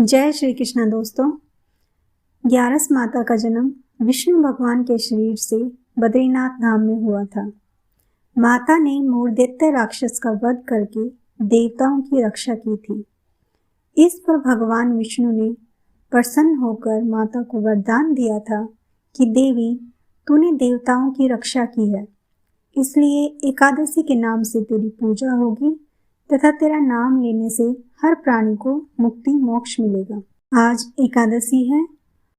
जय श्री कृष्ण दोस्तों। ग्यारस माता का जन्म विष्णु भगवान के शरीर से बद्रीनाथ धाम में हुआ था। माता ने मूर्धन्य राक्षस का वध करके देवताओं की रक्षा की थी। इस पर भगवान विष्णु ने प्रसन्न होकर माता को वरदान दिया था कि देवी, तूने देवताओं की रक्षा की है, इसलिए एकादशी के नाम से तेरी पूजा होगी तथा तेरा नाम लेने से हर प्राणी को मुक्ति मोक्ष मिलेगा। आज एकादशी है।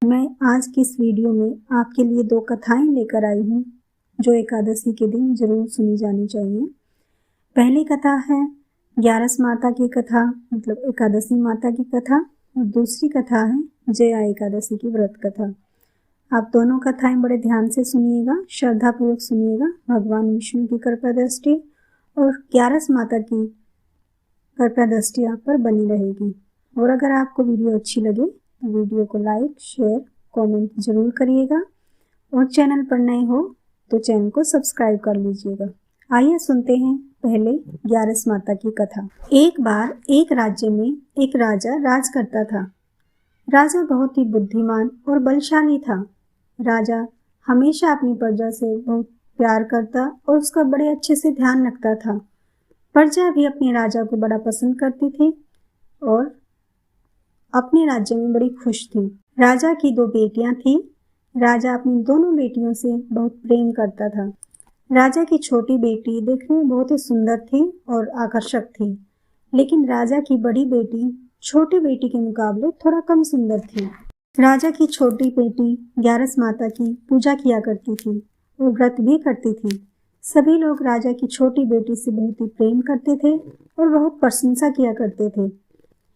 मैं आज की इस वीडियो में आपके लिए 2 कथाएं लेकर आई हूँ जो एकादशी के दिन जरूर सुनी जानी चाहिए। पहली कथा है ग्यारस माता की कथा, मतलब एकादशी माता की कथा, और दूसरी कथा है जया एकादशी की व्रत कथा। आप दोनों कथाएं बड़े ध्यान से सुनिएगा, श्रद्धापूर्वक सुनिएगा। भगवान विष्णु की कृपा दृष्टि और ग्यारस माता की कृपा दृष्टि आप पर बनी रहेगी। और अगर आपको वीडियो अच्छी लगे तो वीडियो को लाइक, शेयर, कमेंट जरूर करिएगा और चैनल पर नए हो तो चैनल को सब्सक्राइब कर लीजिएगा। आइए सुनते हैं पहले ग्यारस माता की कथा। एक बार एक राज्य में एक राजा राज करता था। राजा बहुत ही बुद्धिमान और बलशाली था। राजा हमेशा अपनी प्रजा से बहुत प्यार करता और उसका बड़े अच्छे से ध्यान रखता था। प्रजा भी अपने राजा को बड़ा पसंद करती थी और अपने राज्य में बड़ी खुश थी। राजा की 2 बेटियां थीं। राजा अपनी दोनों बेटियों से बहुत प्रेम करता था। राजा की छोटी बेटी देखने में बहुत ही सुंदर थी और आकर्षक थी, लेकिन राजा की बड़ी बेटी छोटी बेटी के मुकाबले थोड़ा कम सुंदर थी। राजा की छोटी बेटी ग्यारस माता की पूजा किया करती थी और व्रत भी करती थी। सभी लोग राजा की छोटी बेटी से बहुत ही प्रेम करते थे और बहुत प्रशंसा किया करते थे।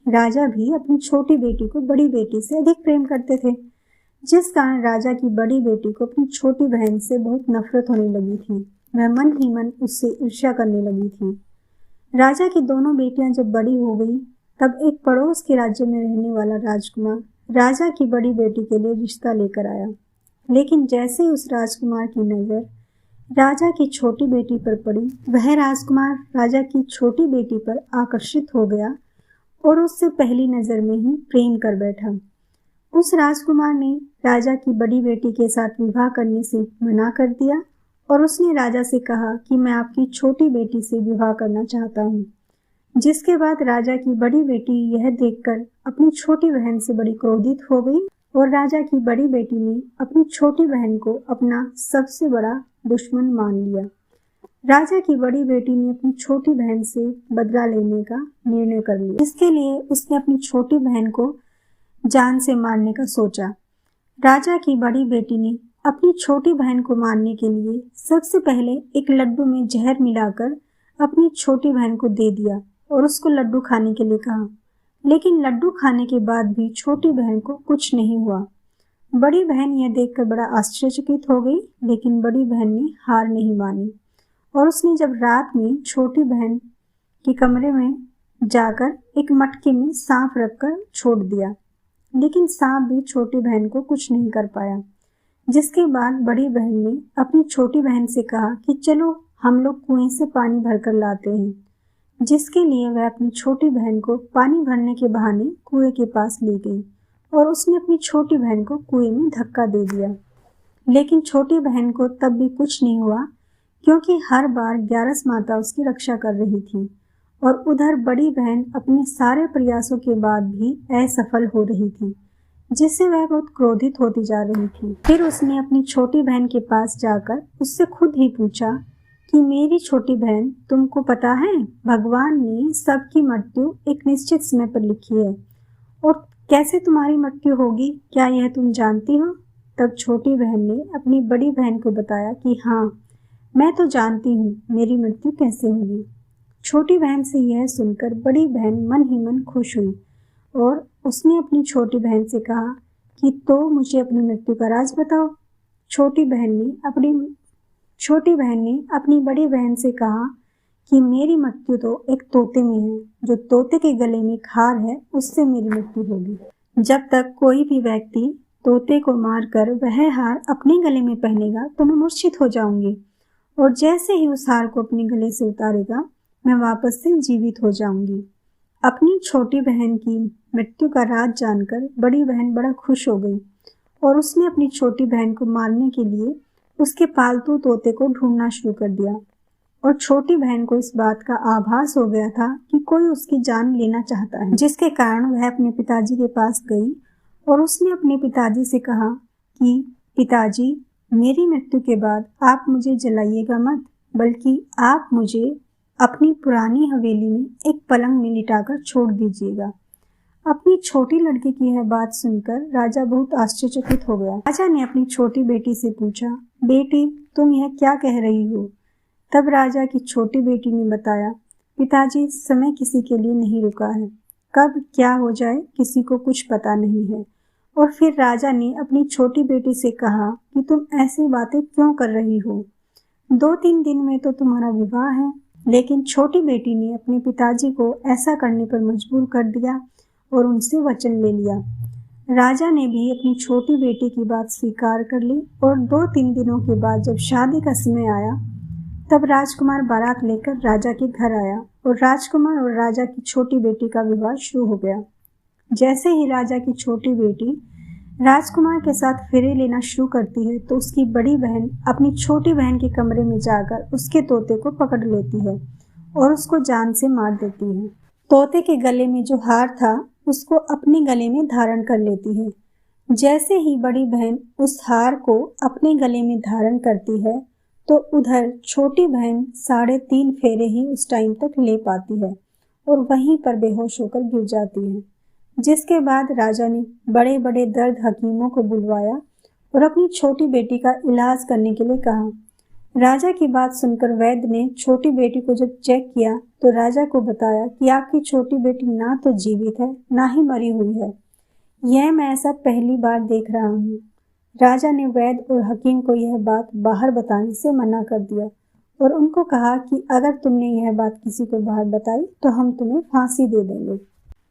राजा भी अपनी छोटी बेटी को बड़ी बेटी से अधिक प्रेम करते थे, जिस कारण राजा की बड़ी बेटी को अपनी छोटी बहन से बहुत नफरत होने लगी थी। वह मन ही मन उससे ईर्ष्या करने लगी थी। राजा की दोनों बेटियां जब बड़ी हो गई तब एक पड़ोस के राज्य में रहने वाला राजकुमार राजा की बड़ी बेटी के लिए रिश्ता लेकर आया। लेकिन जैसे ही उस राजकुमार की नजर राजा की छोटी बेटी पर पड़ी, वह राजकुमार राजा की छोटी बेटी पर आकर्षित हो गया और उससे पहली नजर में ही प्रेम कर बैठा। उस राजकुमार ने राजा की बड़ी बेटी के साथ विवाह करने से मना कर दिया और उसने राजा से कहा कि मैं आपकी छोटी बेटी से विवाह करना चाहता हूँ। जिसके बाद राजा की बड़ी बेटी यह देखकर अपनी छोटी बहन से बड़ी क्रोधित हो गई और राजा की बड़ी बेटी ने अपनी छोटी बहन को अपना सबसे बड़ा दुश्मन मान लिया। राजा की बड़ी बेटी ने अपनी छोटी बहन से बदला लेने का निर्णय कर लिया। इसके लिए उसने अपनी छोटी बहन को जान से मारने का सोचा। राजा की बड़ी बेटी ने अपनी छोटी बहन को मारने के लिए सबसे पहले एक लड्डू में जहर मिलाकर अपनी छोटी बहन को दे दिया और उसको लड्डू खाने के लिए कहा। लेकिन लड्डू खाने के बाद भी छोटी बहन को कुछ नहीं हुआ। बड़ी बहन यह देखकर बड़ा आश्चर्यचकित हो गई, लेकिन बड़ी बहन ने हार नहीं मानी और उसने जब रात में छोटी बहन के कमरे में जाकर एक मटके में सांप रखकर छोड़ दिया, लेकिन सांप भी छोटी बहन को कुछ नहीं कर पाया। जिसके बाद बड़ी बहन ने अपनी छोटी बहन से कहा कि चलो हम लोग कुएं से पानी भरकर लाते हैं, जिसके लिए वह अपनी छोटी बहन को पानी भरने के बहाने कुएं के पास ले गई और उसने अपनी छोटी बहन को कुएं में धक्का दे दिया। लेकिन छोटी बहन को तब भी कुछ नहीं हुआ, क्योंकि हर बार ग्यारस माता उसकी रक्षा कर रही थी और उधर बड़ी बहन अपने सारे प्रयासों के बाद भी असफल हो रही थी, जिससे वह बहुत क्रोधित होती जा रही थी। फिर उसने अपनी छोटी बहन के पास जाकर उससे खुद ही पूछा कि मेरी छोटी बहन, तुमको पता है भगवान ने सबकी मृत्यु एक निश्चित समय पर लिखी है और कैसे तुम्हारी मृत्यु होगी, क्या यह तुम जानती हो? तब छोटी बहन ने अपनी बड़ी बहन को बताया कि हाँ, मैं तो जानती हूँ मेरी मृत्यु कैसे होगी। छोटी बहन से यह सुनकर बड़ी बहन मन ही मन खुश हुई और उसने अपनी छोटी बहन से कहा कि तो मुझे अपनी मृत्यु का राज बताओ। छोटी बहन ने अपनी बड़ी बहन से कहा कि मेरी मृत्यु तो एक तोते में है, जो तोते के गले में खार है उससे मेरी मृत्यु होगी। जब तक कोई भी व्यक्ति तोते को मारकर वह हार अपने गले में पहनेगा तो मैं मूर्छित हो जाऊंगी और जैसे ही उस हार को अपने गले से उतारेगा मैं वापस से जीवित हो जाऊंगी। अपनी छोटी बहन की मृत्यु का राज जानकर बड़ी बहन बड़ा खुश हो गई और उसने अपनी छोटी बहन को मारने के लिए उसके पालतू तोते को ढूंढना शुरू कर दिया। और छोटी बहन को इस बात का आभास हो गया था कि कोई उसकी जान लेना चाहता है, जिसके कारण वह अपने पिताजी के पास गई और उसने अपने पिताजी से कहा कि पिताजी, मेरी मृत्यु के बाद आप मुझे जलाइएगा मत, बल्कि आप मुझे अपनी पुरानी हवेली में एक पलंग में लिटाकर छोड़ दीजिएगा। अपनी छोटी लड़की की यह बात सुनकर राजा बहुत आश्चर्यचकित हो गया। राजा ने अपनी छोटी बेटी से पूछा, बेटी, तुम यह क्या कह रही हो? तब राजा की छोटी बेटी ने बताया, पिताजी, समय किसी के लिए नहीं रुका है, कब क्या हो जाए किसी को कुछ पता नहीं है। और फिर राजा ने अपनी छोटी बेटी से कहा कि तुम ऐसी बातें क्यों कर रही हो? 2-3 दिन में तो तुम्हारा विवाह है। लेकिन छोटी बेटी ने अपने पिताजी को ऐसा करने पर मजबूर कर दिया और उनसे वचन ले लिया। राजा ने भी अपनी छोटी बेटी की बात स्वीकार कर ली और 2-3 दिनों के बाद जब शादी का समय आया तब राजकुमार बारात लेकर राजा के घर आया और राजकुमार और राजा की छोटी बेटी का विवाह शुरू हो गया। जैसे ही राजा की छोटी बेटी राजकुमार के साथ फेरे लेना शुरू करती है तो उसकी बड़ी बहन अपनी छोटी बहन के कमरे में जाकर उसके तोते को पकड़ लेती है और उसको जान से मार देती है। तोते के गले में जो हार था उसको अपने गले में धारण कर लेती है। जैसे ही बड़ी बहन उस हार को अपने गले में धारण करती है तो उधर छोटी बहन 3.5 फेरे ही उस टाइम तक ले पाती है और वहीं पर बेहोश होकर गिर जाती है। जिसके बाद राजा ने बड़े बड़े दर्द हकीमों को बुलवाया और अपनी छोटी बेटी का इलाज करने के लिए कहा। राजा की बात सुनकर वैद्य ने छोटी बेटी को जब चेक किया तो राजा को बताया कि आपकी छोटी बेटी ना तो जीवित है ना ही मरी हुई है। यह मैं ऐसा पहली बार देख रहा हूँ। राजा ने वैद्य और हकीम को यह बात बाहर बताने से मना कर दिया और उनको कहा कि अगर तुमने यह बात किसी को बाहर बताई तो हम तुम्हें फांसी दे देंगे।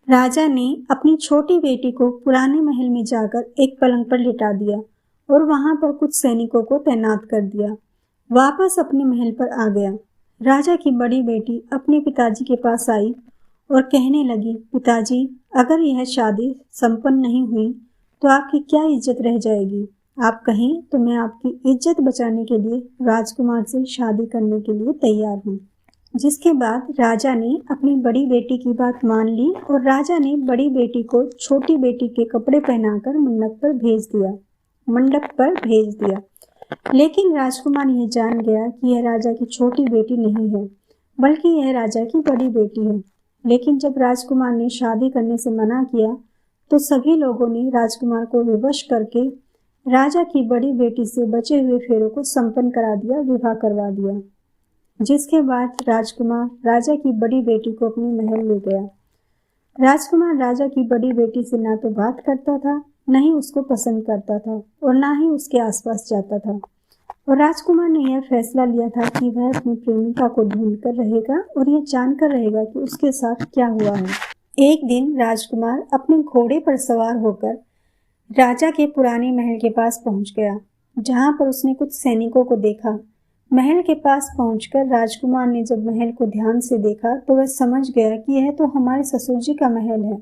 राजा ने अपनी छोटी बेटी को पुराने महल में जाकर एक पलंग पर लिटा दिया और वहां पर कुछ सैनिकों को तैनात कर दिया। वापस अपने महल पर आ गया। राजा की बड़ी बेटी अपने पिताजी के पास आई और कहने लगी, पिताजी, अगर यह शादी संपन्न नहीं हुई तो आपकी क्या इज्जत रह जाएगी? आप कहें तो मैं आपकी इज्जत बचाने के लिए राजकुमार से शादी करने के लिए तैयार हूँ। जिसके बाद राजा ने अपनी बड़ी बेटी की बात मान ली और राजा ने बड़ी बेटी को छोटी बेटी के कपड़े पहनाकर मंडप पर भेज दिया। लेकिन राजकुमार यह जान गया कि यह राजा की छोटी बेटी नहीं है, बल्कि यह राजा की बड़ी बेटी है। लेकिन जब राजकुमार ने शादी करने से मना किया तो सभी लोगों ने राजकुमार को विवश करके राजा की बड़ी बेटी से बचे हुए फेरों को संपन्न करा दिया, विवाह करवा दिया। जिसके बाद राजकुमार राजा की बड़ी बेटी को अपने महल ले गया। राजकुमार राजा की बड़ी बेटी से ना तो बात करता था, न ही उसको पसंद करता था और ना ही उसके आसपास जाता था। और राजकुमार ने यह फैसला लिया था कि वह अपनी प्रेमिका को ढूंढकर रहेगा और यह जानकर रहेगा कि उसके साथ क्या हुआ है। एक दिन राजकुमार अपने घोड़े पर सवार होकर राजा के पुराने महल के पास पहुंच गया, जहां पर उसने कुछ सैनिकों को देखा। महल के पास पहुंचकर राजकुमार ने जब महल को ध्यान से देखा तो वह समझ गया कि यह तो हमारे ससुर जी का महल है।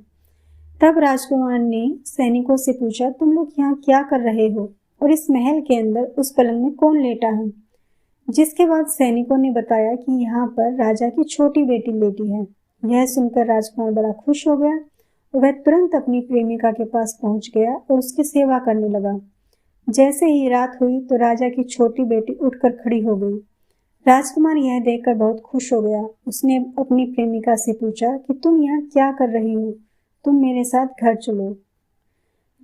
तब राजकुमार ने सैनिकों से पूछा, तुम लोग यहाँ क्या कर रहे हो और इस महल के अंदर उस पलंग में कौन लेटा है? जिसके बाद सैनिकों ने बताया कि यहाँ पर राजा की छोटी बेटी लेटी है। यह सुनकर राजकुमार बड़ा खुश हो गया और वह तुरंत अपनी प्रेमिका के पास पहुंच गया और उसकी सेवा करने लगा। जैसे ही रात हुई तो राजा की छोटी बेटी उठकर खड़ी हो गई। राजकुमार यह देखकर बहुत खुश हो गया। उसने अपनी प्रेमिका से पूछा कि तुम यहाँ क्या कर रही हो? तुम मेरे साथ घर चलो।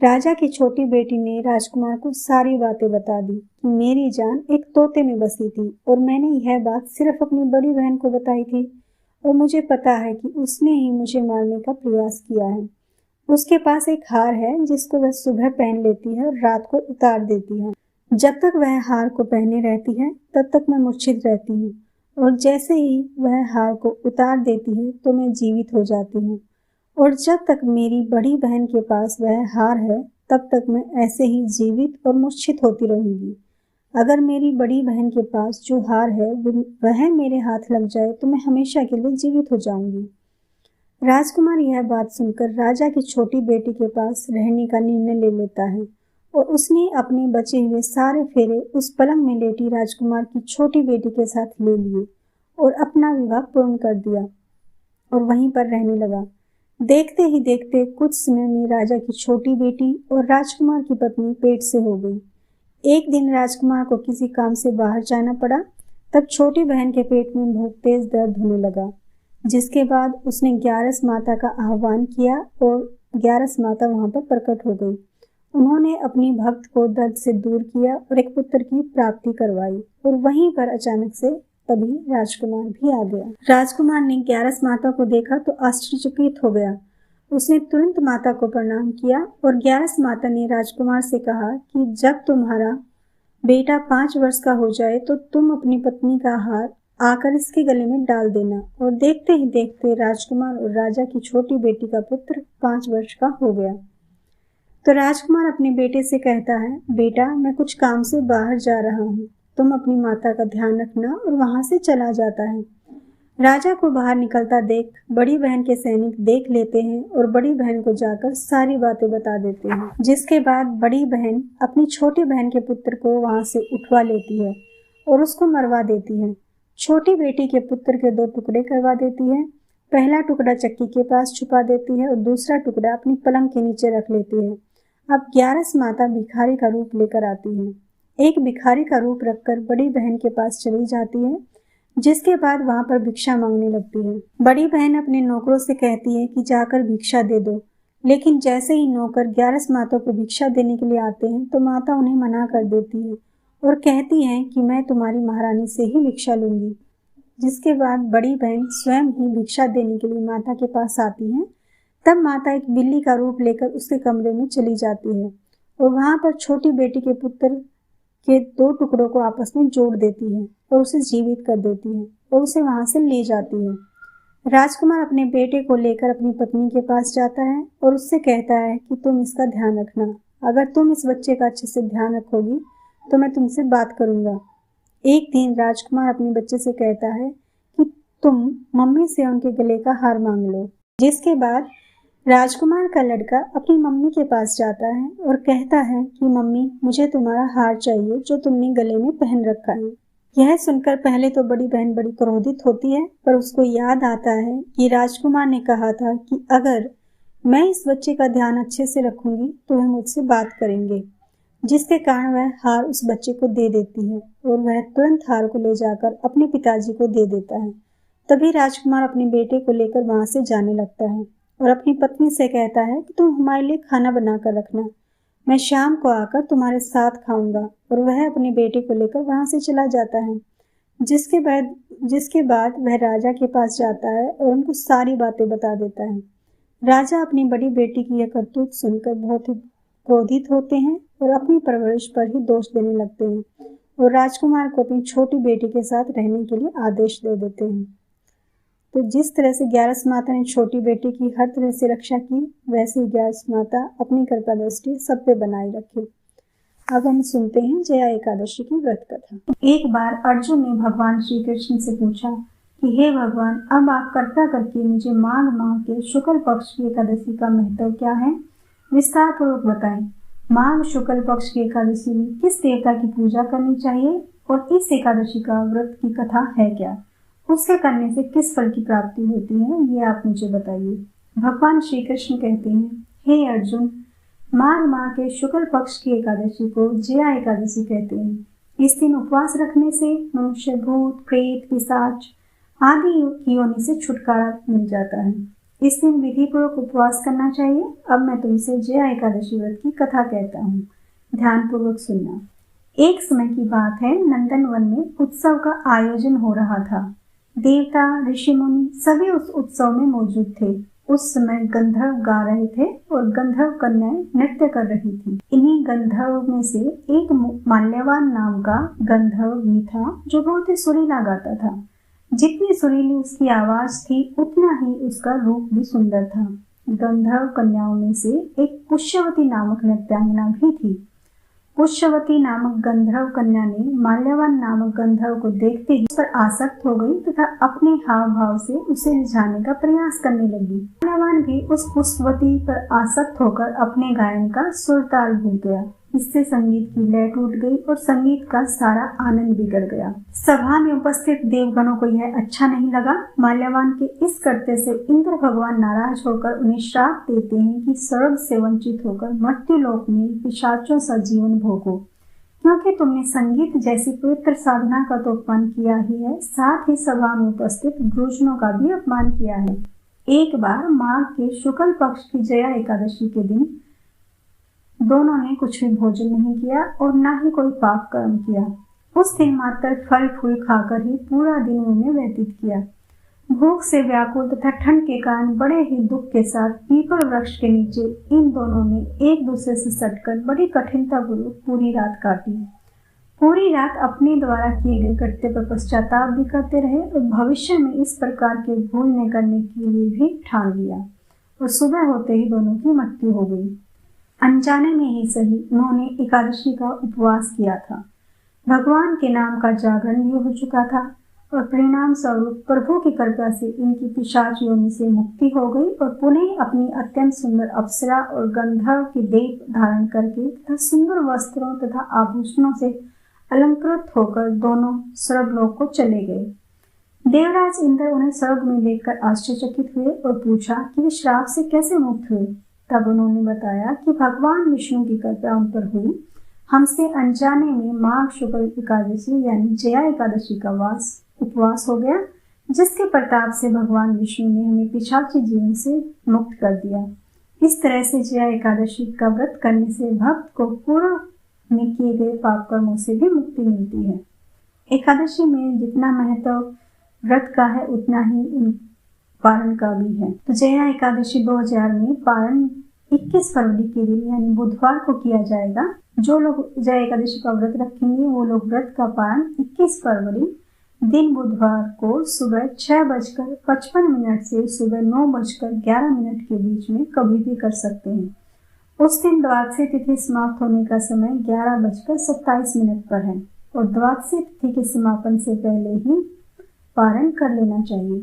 राजा की छोटी बेटी ने राजकुमार को सारी बातें बता दी कि मेरी जान एक तोते में बसी थी और मैंने यह बात सिर्फ अपनी बड़ी बहन को बताई थी और मुझे पता है कि उसने ही मुझे मारने का प्रयास किया है। उसके पास एक हार है जिसको वह सुबह पहन लेती है और रात को उतार देती है। जब तक वह हार को पहने रहती है तब तक मैं मूर्छित रहती हूँ और जैसे ही वह हार को उतार देती है तो मैं जीवित हो जाती हूँ। और जब तक मेरी बड़ी बहन के पास वह हार है तब तक मैं ऐसे ही जीवित और मूर्छित होती रहूंगी। अगर मेरी बड़ी बहन के पास जो हार है वह मेरे हाथ लग जाए तो मैं हमेशा के लिए जीवित हो जाऊंगी। राजकुमार यह बात सुनकर राजा की छोटी बेटी के पास रहने का निर्णय ले लेता है और उसने अपने बचे हुए सारे फेरे उस पलंग में लेटी राजकुमार की छोटी बेटी के साथ ले लिए और अपना विवाह पूर्ण कर दिया और वहीं पर रहने लगा। देखते ही देखते कुछ समय में राजा की छोटी बेटी और राजकुमार की पत्नी पेट से हो गई। एक दिन राजकुमार को किसी काम से बाहर जाना पड़ा, तब छोटी बहन के पेट में बहुत तेज दर्द होने लगा, जिसके बाद उसने ग्यारस माता का आह्वान किया और ग्यारस माता वहां पर प्रकट हो गई। उन्होंने अपनी भक्त को दर्द से दूर किया और एक पुत्र की प्राप्ति करवाई और वहीं पर अचानक से तभी राजकुमार भी आ गया। राजकुमार ने ग्यारस माता को देखा तो आश्चर्यचकित हो गया। उसने तुरंत माता को प्रणाम किया और ग्यारस माता ने राजकुमार से कहा कि जब तुम्हारा बेटा 5 वर्ष का हो जाए तो तुम अपनी पत्नी का हार आकर इसके गले में डाल देना। और देखते ही देखते राजकुमार और राजा की छोटी बेटी का पुत्र 5 वर्ष का हो गया। तो राजकुमार अपने बेटे से कहता है, बेटा मैं कुछ काम से बाहर जा रहा हूँ, तुम अपनी माता का ध्यान रखना, और वहां से चला जाता है। राजा को बाहर निकलता देख बड़ी बहन के सैनिक देख लेते हैं और बड़ी बहन को जाकर सारी बातें बता देते हैं, जिसके बाद बड़ी बहन अपनी छोटी बहन के पुत्र को वहां से उठवा लेती है और उसको मरवा देती है। छोटी बेटी के पुत्र के 2 टुकड़े करवा देती है। पहला टुकड़ा चक्की के पास छुपा देती है और दूसरा टुकड़ा अपनी पलंग के नीचे रख लेती है। अब ग्यारस माता भिखारी का रूप लेकर आती है। एक भिखारी का रूप रखकर बड़ी बहन के पास चली जाती है, जिसके बाद वहां पर भिक्षा मांगने लगती है। बड़ी बहन अपने नौकरों से कहती है कि जाकर भिक्षा दे दो, लेकिन जैसे ही नौकर ग्यारस माता को भिक्षा देने के लिए आते हैं तो माता उन्हें मना कर देती है और कहती है कि मैं तुम्हारी महारानी से ही भिक्षा लूंगी। जिसके बाद बड़ी बहन स्वयं ही भिक्षा देने के लिए माता के पास आती है। तब माता एक बिल्ली का रूप लेकर उसके कमरे में चली जाती है और वहां पर छोटी बेटी के पुत्र के 2 टुकड़ों को आपस में जोड़ देती है और उसे जीवित कर देती है और उसे वहां से ले जाती है। राजकुमार अपने बेटे को लेकर अपनी पत्नी के पास जाता है और उससे कहता है कि तुम इसका ध्यान रखना, अगर तुम इस बच्चे का अच्छे से ध्यान रखोगी तो मैं तुमसे बात करूंगा। एक दिन राजकुमार अपने बच्चे से कहता है कि तुम मम्मी से उनके गले का हार मांग लो। जिसके बाद राजकुमार का लड़का अपनी मम्मी के पास जाता है और कहता है कि मम्मी मुझे तुम्हारा हार चाहिए जो तुमने गले में पहन रखा है। यह सुनकर पहले तो बड़ी बहन बड़ी क्रोधित होती है, पर उसको याद आता है कि राजकुमार ने कहा था कि अगर मैं इस बच्चे का ध्यान अच्छे से रखूंगी तो वह मुझसे बात करेंगे, जिसके कारण वह हार उस बच्चे को दे देती है और वह तुरंत हार को ले जाकर अपने पिताजी को दे देता है। तभी राजकुमार अपने बेटे को लेकर वहां से जाने लगता है और अपनी पत्नी से कहता है कि तुम हमारे लिए खाना बनाकर रखना, मैं शाम को आकर तुम्हारे साथ खाऊंगा। और वह अपने बेटे को लेकर वहां से चला जाता है। जिसके बाद वह राजा के पास जाता है और उनको सारी बातें बता देता है। राजा अपनी बड़ी बेटी की यह करतूत सुनकर बहुत ही क्रोधित होते हैं और अपनी परवरिश पर ही दोष देने लगते हैं और राजकुमार को अपनी छोटी बेटी के साथ रहने के लिए आदेश दे देते हैं। तो जिस तरह से ग्यारस माता ने छोटी बेटी की हर तरह से रक्षा की, वैसे ही ग्यारस माता अपनी कृपा दृष्टि सब पे बनाए रखे। अब हम सुनते हैं जया एकादशी की व्रत कथा। एक बार अर्जुन ने भगवान श्री कृष्ण से पूछा कि हे भगवान, अब आप कृपा करके मुझे माघ माह के शुक्ल पक्ष की एकादशी का महत्व क्या है, विस्तार पूर्वक बताएं। माघ शुक्ल पक्ष की एकादशी में किस देवता की पूजा करनी चाहिए और इस एकादशी का व्रत की कथा है क्या, उसके करने से किस फल की प्राप्ति होती है, ये आप मुझे बताइए। भगवान श्री कृष्ण कहते हैं, हे अर्जुन, माघ माह के शुक्ल पक्ष की एकादशी को जया एकादशी कहते हैं। इस दिन उपवास रखने से मनुष्य भूत प्रेत पिशाच आदि योनि से छुटकारा मिल जाता है। इस दिन विधि पूर्वक उपवास करना चाहिए। अब मैं तुमसे जया एकादशी व्रत की कथा कहता हूँ, ध्यान पूर्वक सुनना। एक समय की बात है, नंदन वन में उत्सव का आयोजन हो रहा था। देवता ऋषि मुनि सभी उस उत्सव में मौजूद थे। उस समय गंधर्व गा रहे थे और गंधर्व कन्याएं नृत्य कर रही थी। इन्हीं गंधर्व में से एक माल्यवान नाम का गंधर्व भी था जो बहुत ही सुरीला गाता था। जितनी सुरीली उसकी आवाज थी उतना ही उसका रूप भी सुंदर था। गंधर्व कन्याओं में से एक पुष्यवती नामक नृत्यांगना भी थी। पुष्यवती नामक गंधर्व कन्या ने माल्यवान नामक गंधर्व को देखते ही उस पर आसक्त हो गई तथा अपने हाव भाव से उसे रिझाने का प्रयास करने लगी। माल्यवान भी उस पुष्पवती पर आसक्त होकर अपने गायन का सुर ताल भूल गया। इससे संगीत की लय टूट गई और संगीत का सारा आनंद बिगड़ गया। सभा में उपस्थित देवगणों को यह अच्छा नहीं लगा। माल्यवान के इस करते से इंद्र भगवान नाराज होकर उन्हें श्राप देते हैं कि स्वर्ग से वंचित होकर मर्त्युलोक में पिशाचों सा जीवन भोगो, क्योंकि तुमने संगीत जैसी पवित्र साधना का तो अपमान किया ही है, साथ ही सभा में उपस्थित गुरुजनों का भी अपमान किया है। एक बार माघ के शुक्ल पक्ष की जया एकादशी के दिन दोनों ने कुछ भी भोजन नहीं किया और न ही कोई पाप कर्म किया। उस दिन मात्र फल फूल खाकर ही पूरा दिन उन्होंने व्यतीत किया। भूख से व्याकुल तथा ठंड के कारण बड़े ही दुख के साथ पीपल वृक्ष के नीचे इन दोनों ने एक दूसरे से सटकर बड़ी कठिनतापूर्वक पूरी रात काटी। पूरी रात अपने द्वारा किए गए कृत्य पर पश्चाताप भी करते रहे और भविष्य में इस प्रकार के भूल न करने के लिए भी ठान लिया और सुबह होते ही दोनों की मृत्यु हो गई। अनजाने में ही सही उन्होंने एकादशी का उपवास किया था। भगवान के नाम का जागरण भी हो चुका था और परिणाम स्वरूप प्रभु की कृपा से इनकी पिशाच योनि से मुक्ति हो गई और पुनः अपनी अत्यंत सुंदर अप्सरा और गंधर्व के देह धारण करके तथा सुंदर वस्त्रों तथा आभूषणों से अलंकृत होकर दोनों स्वर्गलोक को चले गए। देवराज इंद्र उन्हें स्वर्ग में देखकर आश्चर्यचकित हुए और पूछा कि वे श्राप से कैसे मुक्त हुए। तब उन्होंने बताया कि भगवान विष्णु की कृपा उन पर हुई। हमसे अनजाने में माघ शुक्ल एकादशी यानी जया एकादशी का उपवास हो गया, जिसके प्रताप से भगवान विष्णु ने हमें पिशाची जीवन से मुक्त कर दिया। इस तरह से जया एकादशी का व्रत करने से भक्त को पूर्व में किए गए पाप कर्मों से भी मुक्ति मिलती है। एकादशी में जितना महत्व व्रत का है उतना ही पारण का भी है। तो जया एकादशी 2000 में पारण 21 फरवरी के दिन यानी बुधवार को किया जाएगा। जो लोग जया एकादशी का व्रत रखेंगे वो लोग व्रत का पारण 21 फरवरी दिन बुधवार को सुबह 6:55 से सुबह 9:11 के बीच में कभी भी कर सकते हैं। उस दिन द्वादशी तिथि समाप्त होने का समय 11:27 पर है और द्वादशी तिथि के समापन से पहले ही पारण कर लेना चाहिए।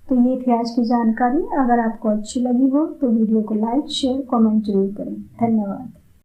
तो ये थी आज की जानकारी। अगर आपको अच्छी लगी हो तो वीडियो को लाइक, शेयर, कमेंट जरूर करें। धन्यवाद।